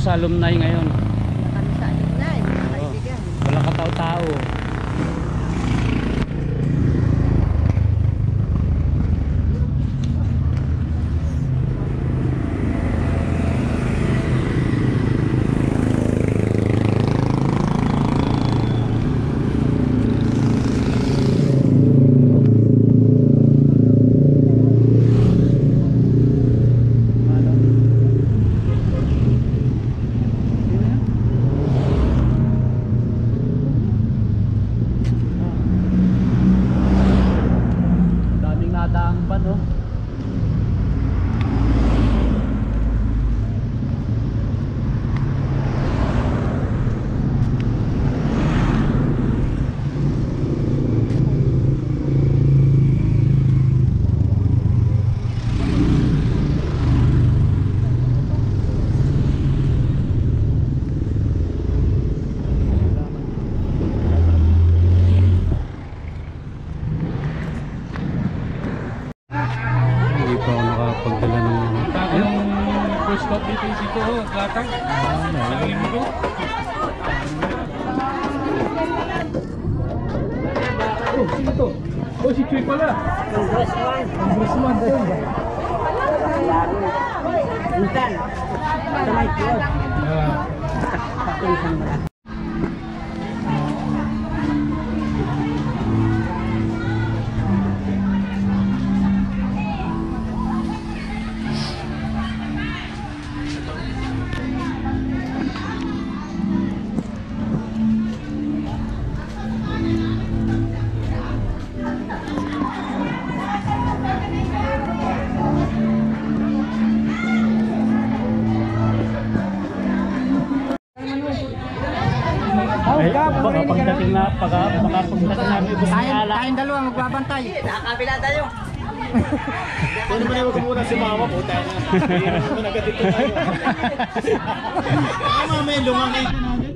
sa alumni ngayon. Kami sa alumni, mga kaibigan. Walang katao-tao. Sino to? Oh, si Chuy pala. Congressman. Minsan, sa may kiosk. Pakilisang ba? Baka pagdating na, pagdating namin gusto ng ala. Tayong dalawa magbabantay. Nakakabila tayo. Kung naman yung kumuna si mama po, tayo na. Hindi naman agad ito tayo. Mama, yung lungang kayo natin.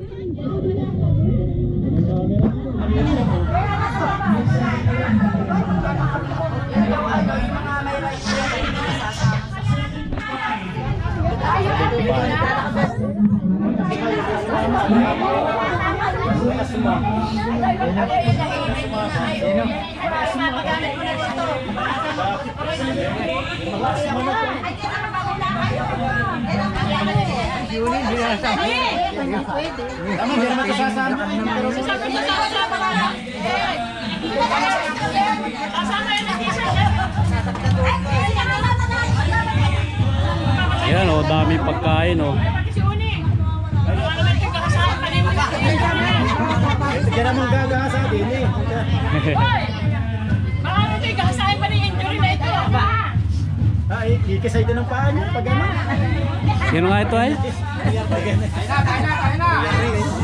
Ayan o, dami pagkain o. Kaya naman gagasa din eh. Baka ano ito, ikasahin pa ni injury na ito. Ay, kikisay din ng paa niya pag ano. Sino nga ito ay?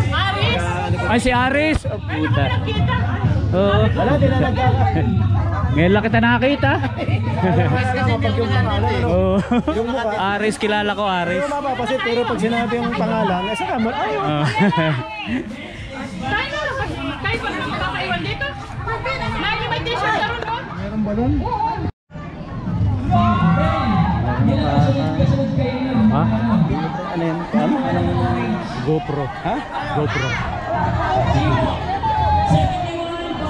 Aris! Ay si Aris! Oh, puta. Oo. Wala, din na nagkaka. Ngayon lang kita nakakita. Kapag yung pangalan, ano? Oo. Yung mukha. Aris, kilala ko Aris. Pero mapapasit, pero pag sinabi yung pangalan, eh saka mo, ay, Oo. Tayo na, kahit pa naman makakaiwan dito. Lagi may t-shirt na ron, no? meron ba nun? Ha? Ano yan? Anong GoPro. ha? GoPro.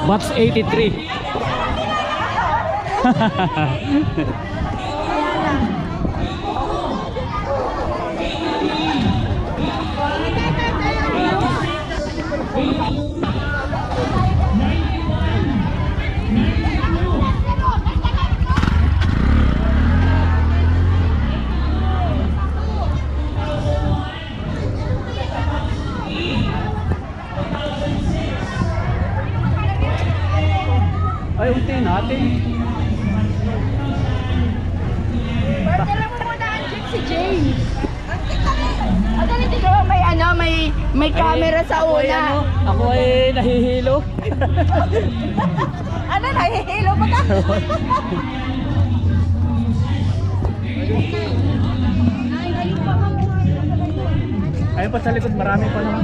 Batch 83. Ay, unti natin. Dala mo muna ang jeep si James. O, dali dito, may ano, may camera sa una. Ako ay nahihilo. Ano, nahihilo pa ka? Ayun pa sa likod, marami pa naman.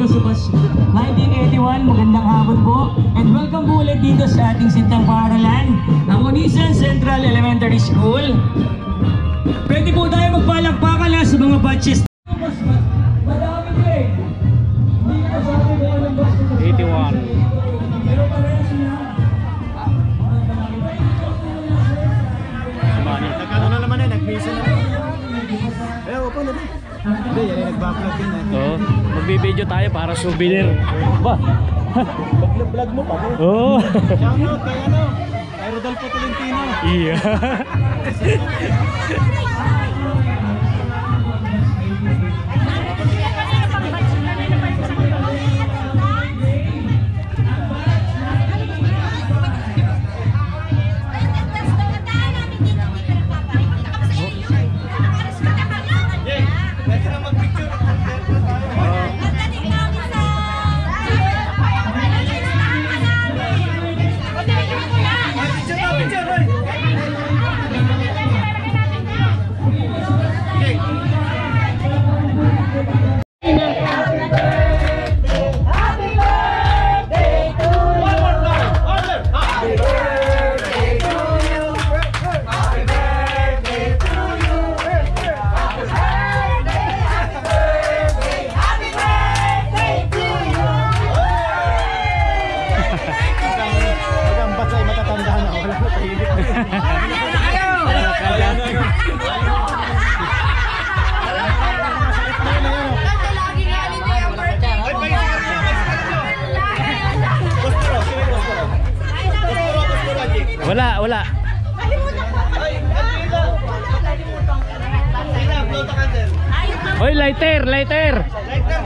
sa batch 1981. Magandang hapon po. And welcome po ulit dito sa ating sintang paaralan, ang Onisan Central Elementary School. Pwede po tayo magpalakpakan na sa mga batches. Madami po eh. Hindi ko sabi ko ng batch. 81. Pero parehas sila. Nagkano na naman eh, nag-misa na. Eh, upo na din. Hindi, yan yung nagbablog din eh. Oo. Magbibideo tayo para souvenir. Ba? Vlog mo pa mo. Oo. Shoutout kay ano, kay Rodolfo Tolentino. Iya. Wala. Hoy, lighter. Lighter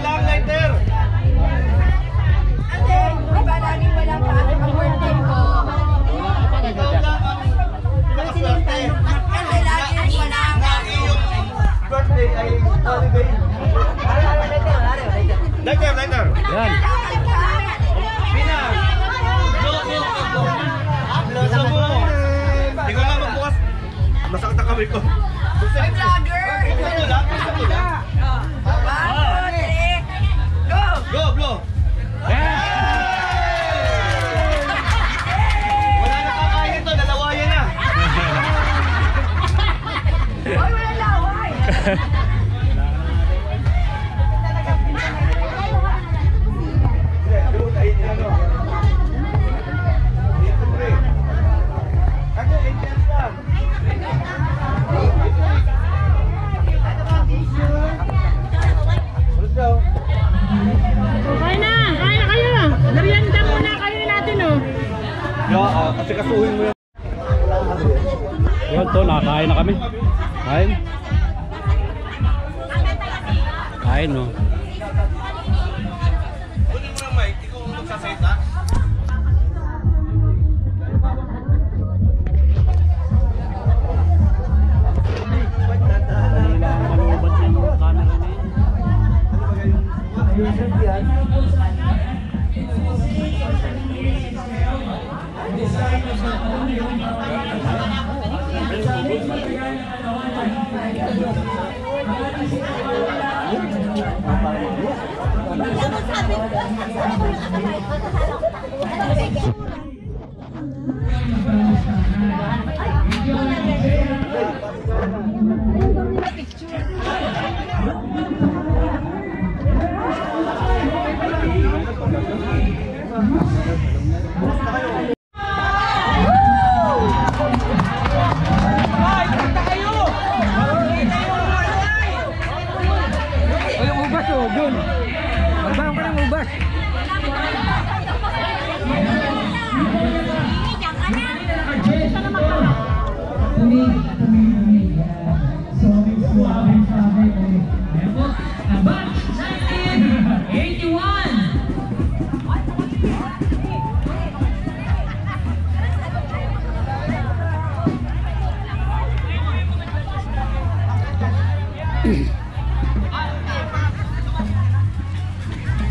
lang, lighter. Ate, di ba laging wala pa ang birthday ko? Ikaw lang ang pinakaswerte. Ate, laging wala pa. Birthday ay holiday. Lighter. Yan. Pina. Blow mo. Ikaw nga magbukas. Masakit ang kamay ko. Ay, vlogger! Ito lang. One, two, three, go! Go, blow. Wala na kakain ito, dalawayan na. Ay, wala laway! Kaya na kayo. Merienda muna kayo natin, oh. Kasi kasuhin mo yan. Yun to, nakakain na kami. Kain no. Kunin mo ng mic, ikaw magsasayt ha?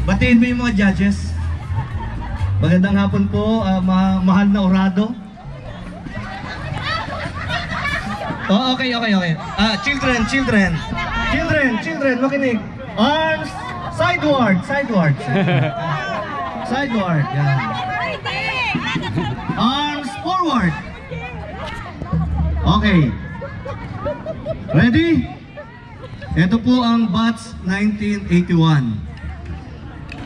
Batiin mo yung mga judges. Magandang hapon po, mahal na orado. Oh, okay. Children, makinig. Arms, side. Sideward, sideward. Sideward, yan. Arms forward. Okay. Ready? Ito po ang Bats 1981.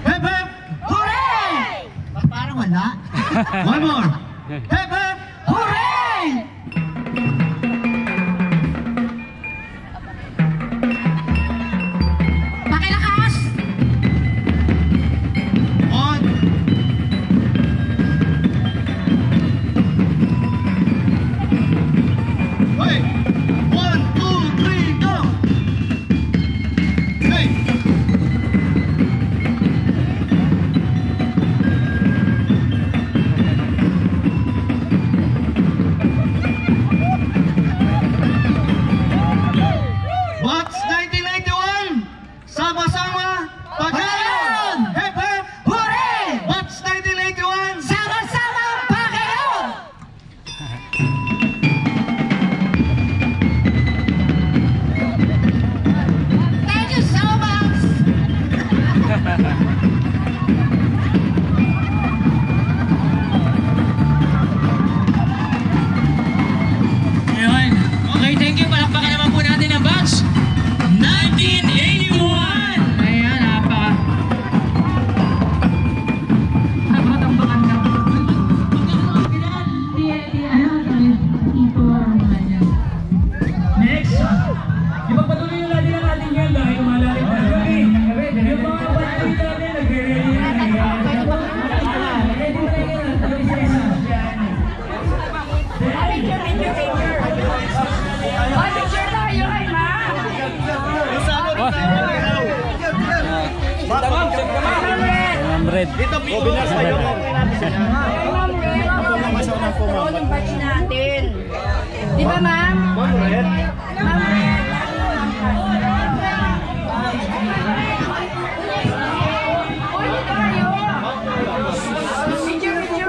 Hep hep! Hooray! Parang wala. One more. Hep hep! Hooray! Pakilakas! On. Hey! 1, 2, 3, go! Hey! What's 1981? Sama-sama pagkayon! Hep hep! Hooray! What's 1981? Sama-sama Panginoon! Thank you so much! Ayun. Okay, thank you. Palakpakan naman po natin ang batch 1981. Ayan, Next, ipagpatuloy yung lagi ng ating yan dahil malalim na kami. Yung mga kapatid natin, nagre-ready na. Ready na yan. Tabi sa isa. Oh, picture tayo kay Ma! Ma'am Red. Dito, Pinas tayo. Oo, yung batch natin. Di ba, ma'am? Ma'am Red. Uy, dito kayo. Picture, picture.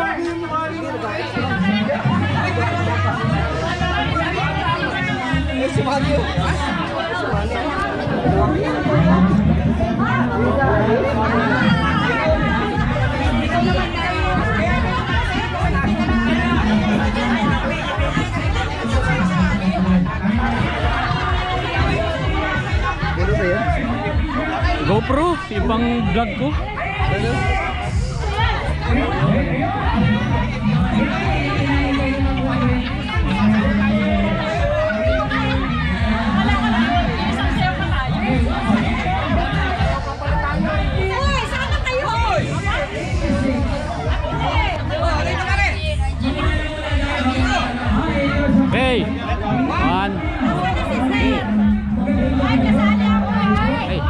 GoPro, ibang vlog ko. Uy, sana kayo! Hey! One. Ay, kasali ako, ay! Hey.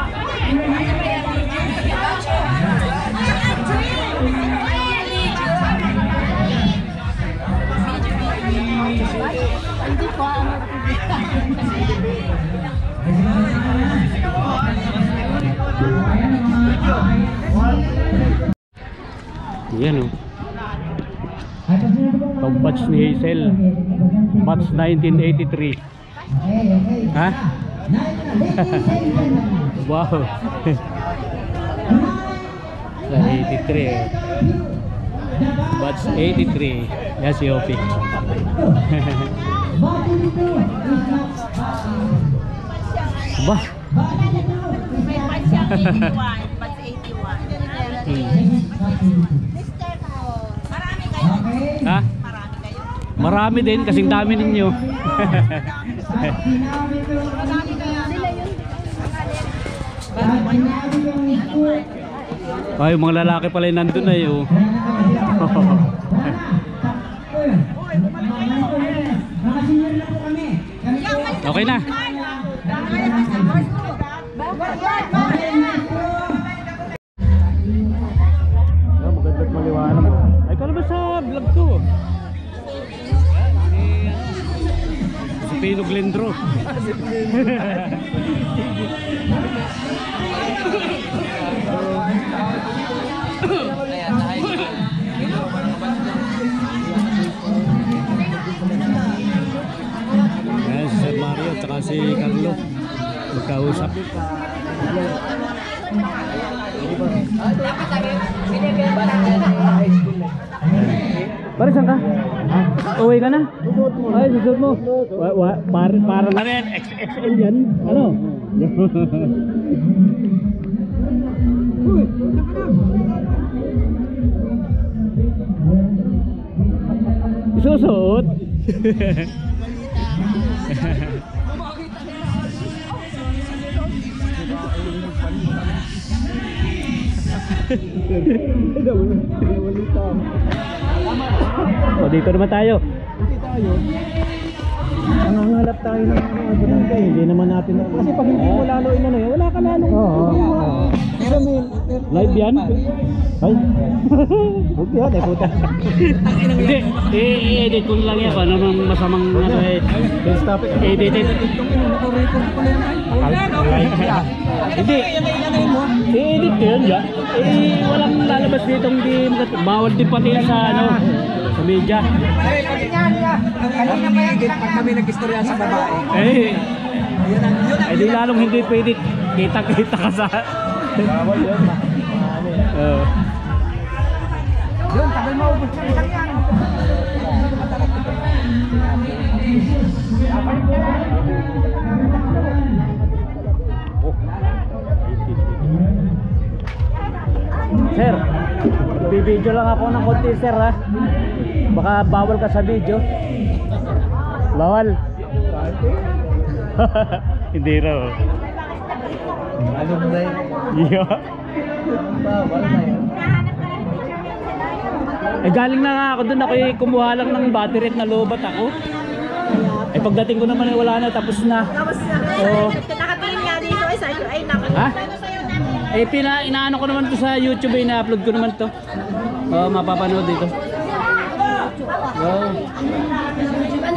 Hindi pa. Yan o. Itong batch ni Hazel. Batch 1983. Ha? Wow. Sa 83 eh. Batch 83. Yan si Opie. Ba? May batch siya 81. Batch 81. Mister ko. Marami kayo. Ha? Marami kayo. Marami din kasing dami ninyo. Marami kayo. Sila yun. Ay, yung mga lalaki pala yung nandun na yun. Okay na. Magandang maliwanag. Ay, kala ba sa vlog ko? Si Pino Glendro. Ayan si Sir Mario at si Carlo magkausap. Pare, saan ka? Uwi ka na? Ay, susuot mo. Parang ano yan? XXL yan? Ano? Susuot? O, dito naman tayo. Nangangalap tayo ng mga hindi naman natin. Kasi pag hindi mo lalo inano yun, wala ka lalo. Live yan? Ay. Okay, ay puta. Hindi, i-edit ko lang yan. Ano nang masamang nasa edited. Hindi. I-edit ko yun dyan. Walang lalabas dito. Bawal din pati sa ano. Sa media. Pag kami nag-istorya sa babae. Di lalong hindi pwede. Kita-kita ka sa... Bawal yun. Yun, tagal maubos na isang yan. Sir, bibidyo lang ako ng konti, sir, ha? Baka bawal ka sa video. Bawal. Hindi raw. Ano ba yun? Yeah. Bawal na yun. Galing na nga ako doon. Ako kumuha lang ng battery at nalubat ako. Pagdating ko naman wala na, tapos na. Tapos nakatingin nga dito ay sa'yo. Ay, Ha? Inaano ko naman to sa YouTube, ina-upload ko naman to. Mapapanood dito.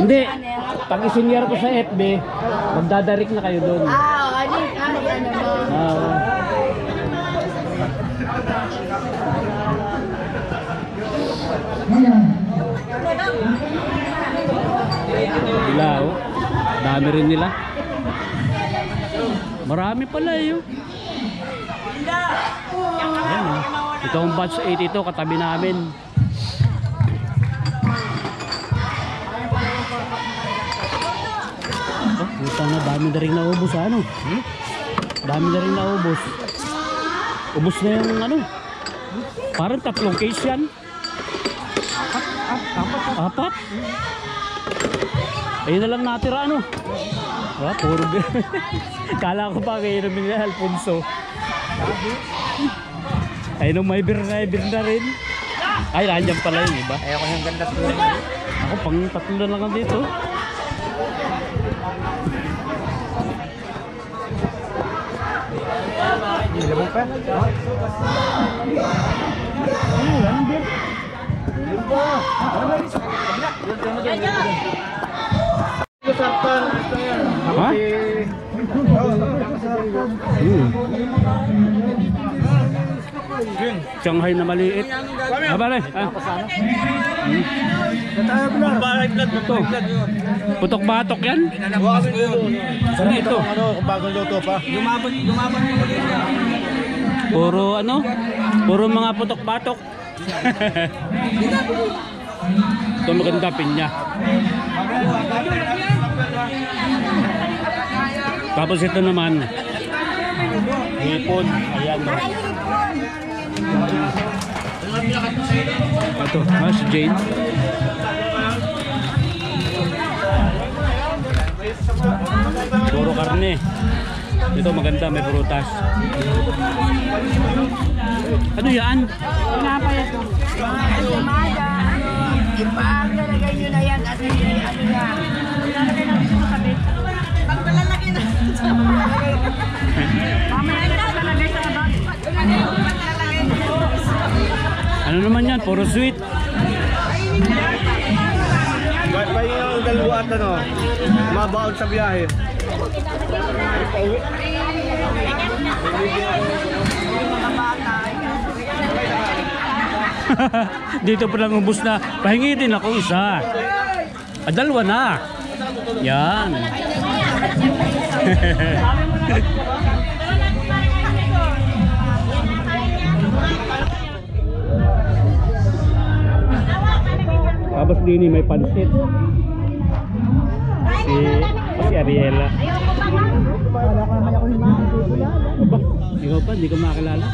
Hindi. Pag isinyar ko sa FB, magdadarik na kayo doon. ano mo? Nila, oh. Dami rin nila. Marami pala yun. Ayan, oh. Ito ang batch 8 ito, katabi namin. Oh, puta na, dami na rin naubos, ano? Dami na rin naubos. Ubos na yung ano. Parang 3 case yan. Apat? Ayun na lang natira, ano? Puro kala ko pa kayo namin na Alfonso. Ayun may beer na rin. Ay, nandiyan pala yung iba. Ayoko yung ganda po. Ako pang 3 na lang dito. Hindi mo pa? Ha? Shanghai na maliit. Bale. Putok batok yan? Ano ito? Kung bagong luto pa. Puro ano? Puro mga putok batok. Ito maganda pinya. Tapos ito naman hipon. Ayan. Ito, si Jane. Puro karne. Ito maganda, may prutas. Ano yan? Pinapaya ito. Umaga. Pag nalagay nyo na yan, at ano yan. Nalagay namin ito sa bed. Pag malalagay na ito. Mamaya na nalagay sa bag. Ano naman yan? Puro sweet. Pahinga ang dalawa at ano, mabaon sa biyahe. Dito pa lang ubos na. Pahingi din ako isa. Dalawa na. Yan. din may pansit. Si Ariela. Aba, ikaw pa, hindi ko makakilala.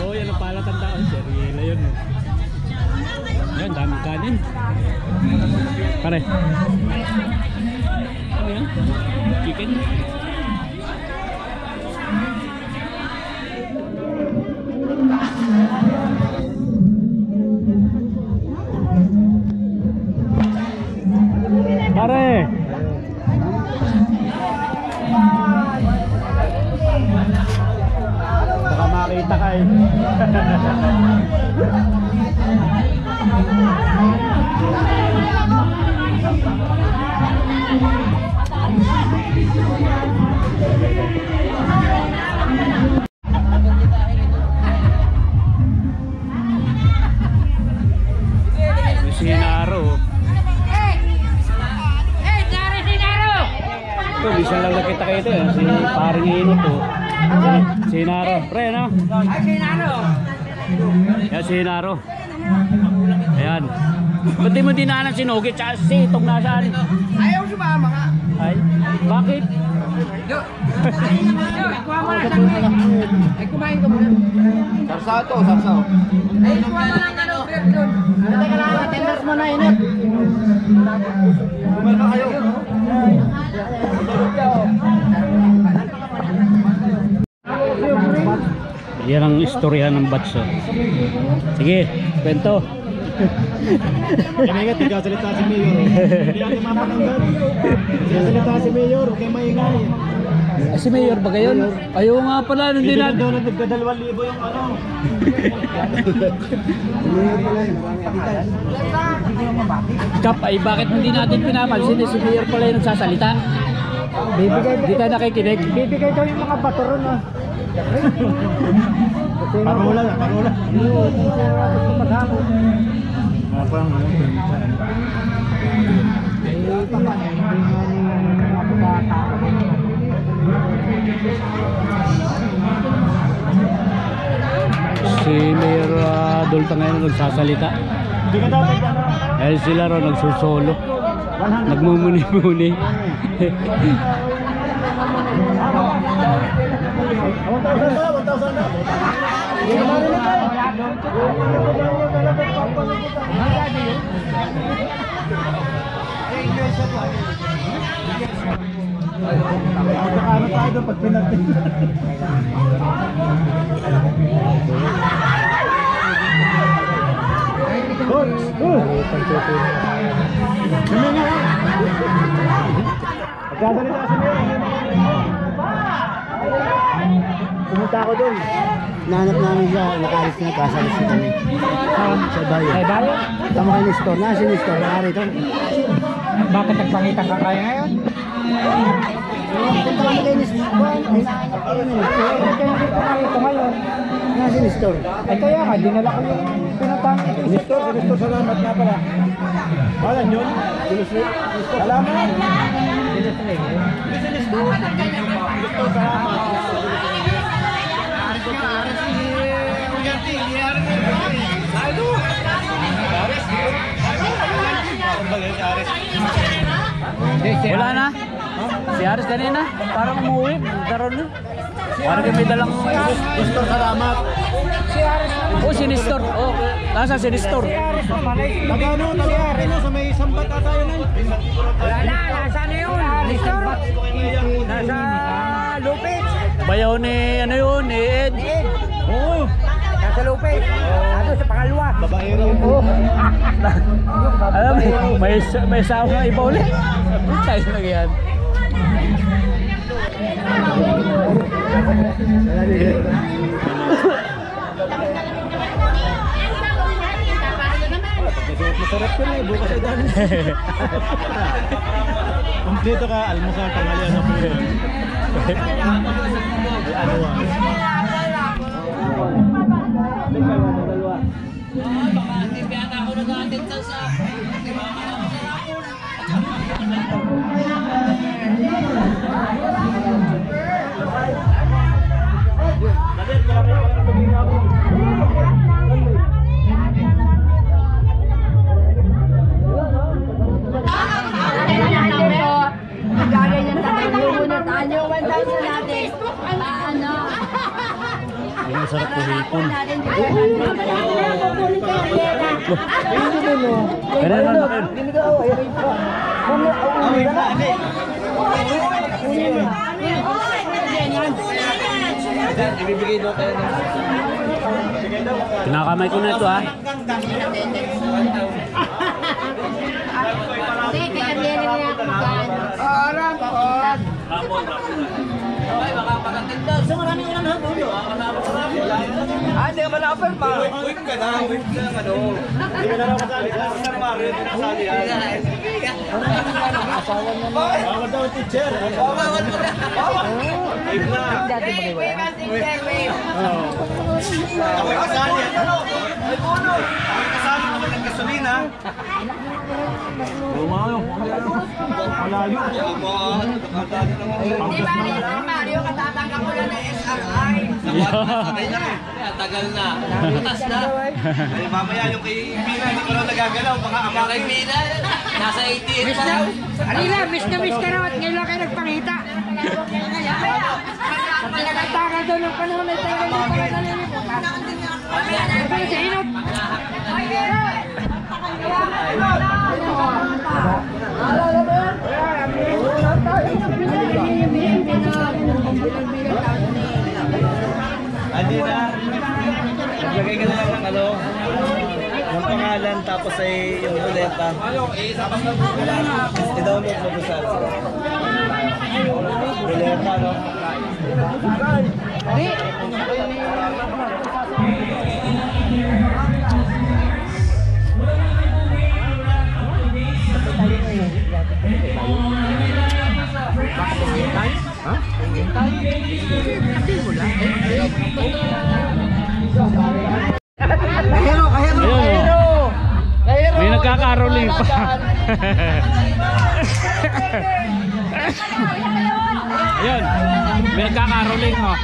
Oh, yan ang palatandaan. Si Ariela yun. Yan, daming kanin. Pare. Ano yan? Chicken. Pare. Baka makita ka eh. Sinaro. Ito, bisa lang nakita kayo ito. Si paring inot to. Sinaro. Pre, no? Ay, Sinaro! Yan, Sinaro. Ayan. Ba't di mo dinaanan si Nogi tsaka si Itong nasaan? Ayaw sumama ka. Ay, bakit? Yo! Yo, ikuha mo na saan ay kumain ka muna. Sarsaw to, sarsaw. Ay, ikuha mo lang ano, bread doon. Teka lang, attendance mo na init. Kumain na kayo. Yan ang istorya ng batch. Sige, kwento. Kaya nga, tigkasalita si Mayor. Hindi natin mapakinggan. Tigkasalita si Mayor, kaya maingay. Si Mayor ba gayon? Ayaw nga pala, hindi Hindi na natin. daw nagka-2,000 yung ano. Kap, ay bakit hindi natin pinapansin? Si Mayor pala yung nagsasalita. Hindi tayo nakikinig. Bibigay daw yung mga bato ron ah. Parola na, parola. Parang Si Mayor Dolta ngayon nagsasalita. Hindi ka dapat ano. Dahil sila ro nagsusolo. Nagmumuni-muni. Magkakaano tayo doon pag pinagtin. Magkasalita si Mayor. Pumunta ako doon. Nahanap namin siya, nakalis na kasalis na kami. Sa bayan. Ay, bayo? Tama kayo ni Store. Nasa ni Store, nakarito. Bakit nagpangitan ka kaya ngayon? Punta kami kayo ni Store. Ito ngayon. Nasa ni Store. Ay kaya nga, dinala ko yung pinatang. Ni Store, salamat nga pala. Alam yun? Salamat. Wala na. Si Aris kanina, parang umuwi. Daron na. Parang may dalang Gusto, salamat. Oh, si Nestor. Oh, nasa si Nestor. Nagano, taga sa may sambat ata yun. Wala na, nasa na yun? Nestor? Nasa Lupit. Bayaw ni ano yun, ni Ed. Oo. Nasa Lupit. Ano sa pangalawa? Babaero. Alam mo, may sawa nga iba ulit. Tayo lang yan. Masarap yun eh, bukas ay dahil. Kompleto ka, almusal, tanghalian na po yun. Ano ah? Ang masarap po hipon. Kaya na lang. Ibibigay daw tayo ng... Kinakamay ko na ito ha. Hindi ka ba na-offer pa? Wait ka na, wait ka na, ano? Hindi ka na raw kasali. Saan Mario, hindi kasali yan. Bawal daw teacher. Bawal mo na. Wait na. Ako kasali. Ay, bono. Ako kasali naman ng gasolina. Malayo. Di ba rin Mario, katatanggap ko na ng SRI. Tagal na. Butas na. Ay, mamaya yung kay Mina, hindi ko lang nagagalaw. Baka ama kay Mina, nasa 88 pa daw. Alila, miss ka raw at ngayon lang kayo nagpangita. Nagtagal daw ng panahon na tayo ng pangaliliputan. Ito si Inot. Andi na. Maglagay ka na lang ng ano, ng pangalan tapos ay yung ruleta. I-download mo sa ruleta, no? May nagkakaroling pa. Ayun. May nagkakaroling oh.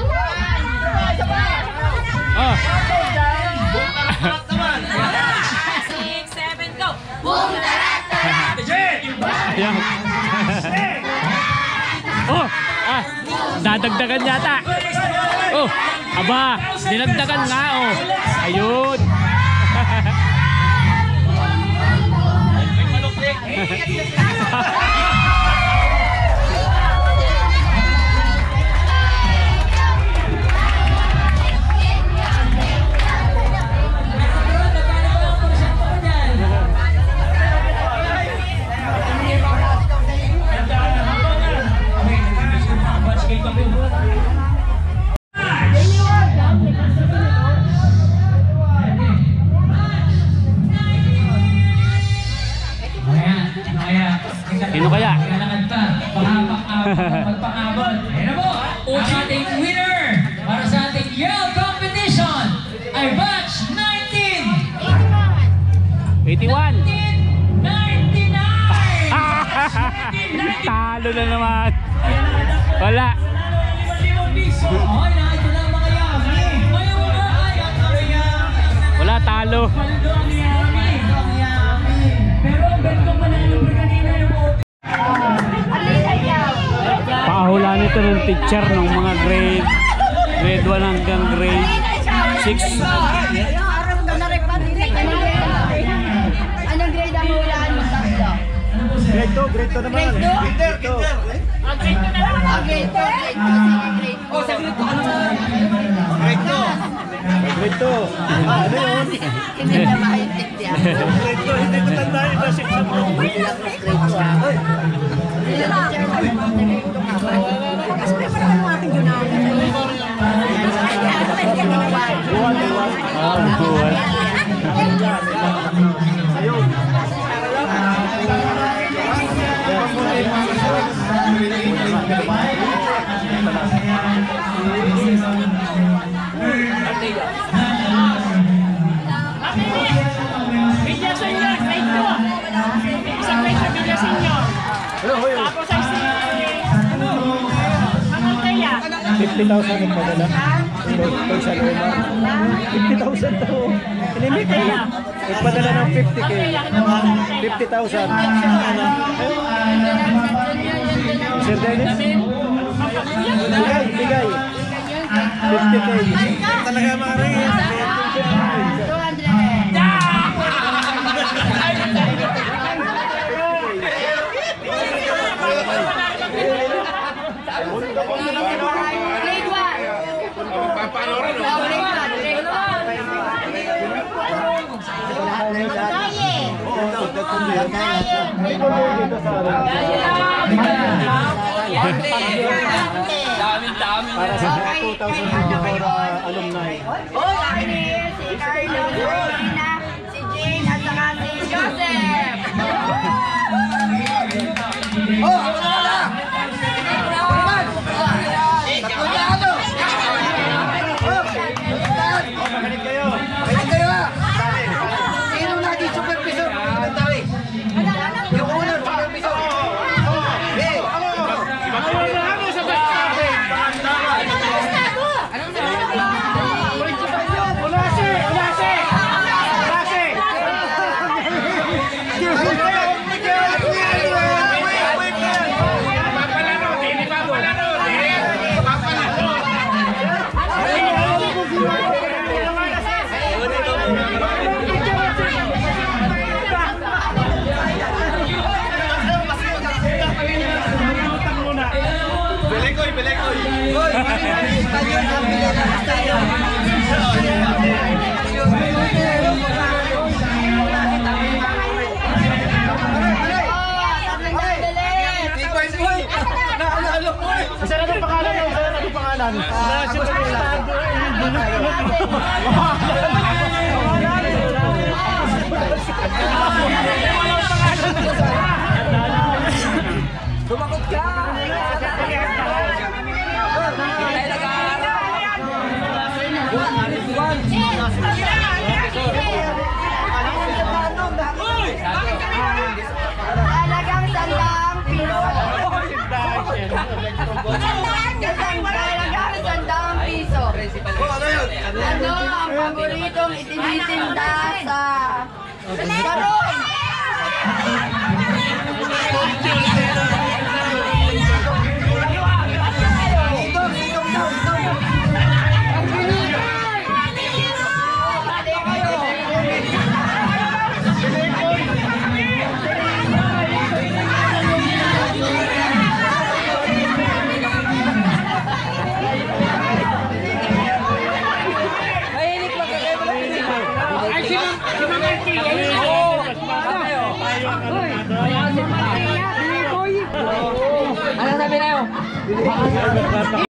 Oh. 6, 7, go! Boom! Ayun. Oh, dadagdagan yata. Oh, aba, dinagdagan nga oh. Ayun. Sino kaya? Magpangabot. Ayan na po, ang ating winner para sa ating yell competition ay batch 19! 81. 99! Talo na naman. Wala. Okay na, ito na ang mga yummy. Ngayon mga ay ang mga yummy. Wala, talo. Paldo ang yummy. Pero ang ganito manalo pa kanina yung bote. Pahula nito ng teacher ng mga grade 1 hanggang grade 6. Anong grade ang hulaan mo tatlo? Grade 2 naman. Kinder, kinder. Grade 2. Oh, sa grade 2 ano? Grade 2. Grade 2. Ano yun? Hindi na maintindihan. Grade 2, hindi ko tandaan yung basic sa mga. Villa Senior, grade 2. Isang grade sa Villa Senior. Tapos ay si... Ano kaya? 50,000 ang padala. Pag sa luma. 50,000 to. Inimik ka na. Nagpadala ng 50K. 50,000. Sir Dennis? Bigay. 50K. talaga Mari. Para sa 2024 alumni. Oh, laki ni si Carlo, si Regina, si Jane, at saka si Joseph. Oh, ako na lang! Tatlo na ano? Magaling kayo. Pwede kayo ah! Sino lagi supervisor? Yung unang supervisor. Eh! Isa na itong pangalan mo. Isa na itong pangalan. Sumakot ka! Talagang sandang piso. Talagang sandang piso. Ano ang paboritong itinitinda sa Garong? Ano sabi na yun?